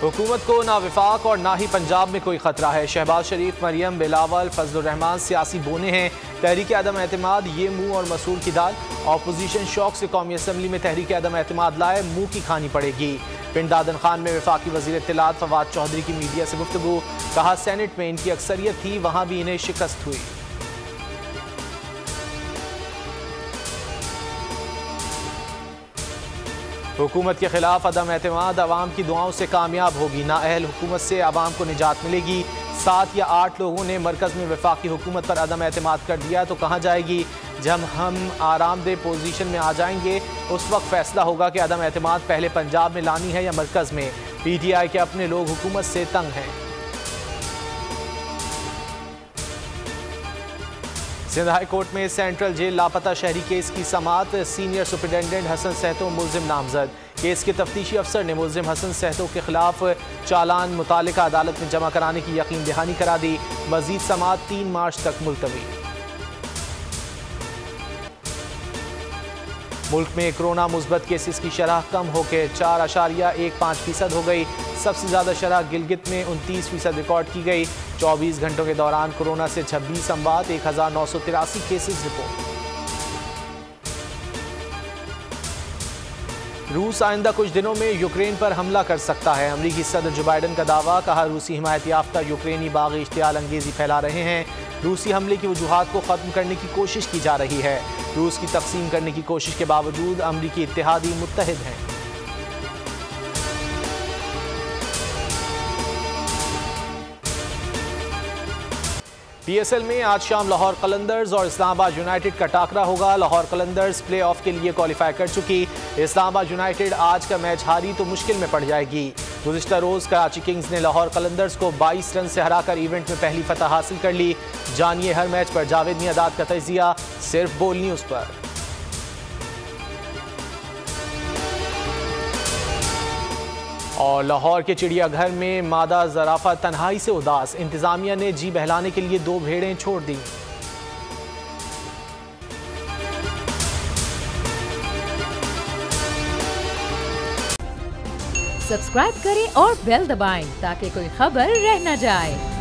हुकूमत को ना विफाक और ना ही पंजाब में कोई खतरा है। शहबाज शरीफ, मरियम, बिलावल, फजलुर रहमान सियासी बोने हैं। तहरीक अदम एतमाद ये मुंह और मसूर की दाल। ऑपोजिशन शौक से कौमी असम्बली में तहरीक अदम एतमाद लाए, मुंह की खानी पड़ेगी। पिंड दादन खान में वफाकी वज़ीर इत्तलात फवाद चौधरी की मीडिया से गुफ्तगू। कहा सेनेट में इनकी अक्सरियत थी, वहाँ भी इन्हें शिकस्त हुई। हुकूमत के खिलाफ अदम एतमाद अवाम की दुआओं से कामयाब होगी। नाअहल हुकूमत से अवाम को निजात मिलेगी। 7 या 8 लोगों ने मरकज़ में वफाकी हुकूमत पर अदम एतमाद कर दिया तो कहाँ जाएगी। जब हम आरामदेह पोजीशन में आ जाएंगे उस वक्त फैसला होगा कि अदम एतमाद पहले पंजाब में लानी है या मरकज़ में। PTI के अपने लोग हुकूमत से तंग हैं। सिंध हाई कोर्ट में सेंट्रल जेल लापता शहरी केस की समाअत। सीनियर सुपरिटेंडेंट हसन सहतो मुल्जिम नामजद। केस के तफ्तीशी अफसर ने मुल्जिम हसन सहतो के खिलाफ चालान मुतालिका अदालत में जमा कराने की यकीन दहानी करा दी। मजीद समाअत 3 मार्च तक मुलतवी। मुल्क में कोरोना मुस्बत केसेस की शरह कम होकर 4.15% हो गई। सबसे ज़्यादा शरह गिलगित में 29% रिकॉर्ड की गई। 24 घंटों के दौरान कोरोना से 26 अमवात, 1983 केसेस रिपोर्ट। रूस आइंदा कुछ दिनों में यूक्रेन पर हमला कर सकता है। अमरीकी सदर जो बाइडन का दावा। कहा रूसी हिमायत याफ्ता यूक्रेनी बागी इश्तियाल अंगेजी फैला रहे हैं। रूसी हमले की वजूहात को ख़त्म करने की कोशिश की जा रही है। रूस की तकसीम करने की कोशिश के बावजूद अमरीकी इत्तेहादी मुत्तहिद हैं। PSL में आज शाम लाहौर कलंदर्स और इस्लामाबाद यूनाइटेड का टाकरा होगा। लाहौर कलंदर्स प्ले ऑफ के लिए क्वालिफाई कर चुकी। इस्लामाबाद यूनाइटेड आज का मैच हारी तो मुश्किल में पड़ जाएगी। गुज़िश्ता रोज़ कराची किंग्स ने लाहौर कलंदर्स को 22 रन से हराकर इवेंट में पहली फतह हासिल कर ली। जानिए हर मैच पर जावेद मियादाद का तजिया सिर्फ बोल न्यूज़ पर। और लाहौर के चिड़ियाघर में मादा ज़राफ़ा तन्हाई से उदास। इंतज़ामिया ने जी बहलाने के लिए 2 भेड़ें छोड़ दी। सब्सक्राइब करें और बेल दबाएं ताकि कोई खबर रह न जाए।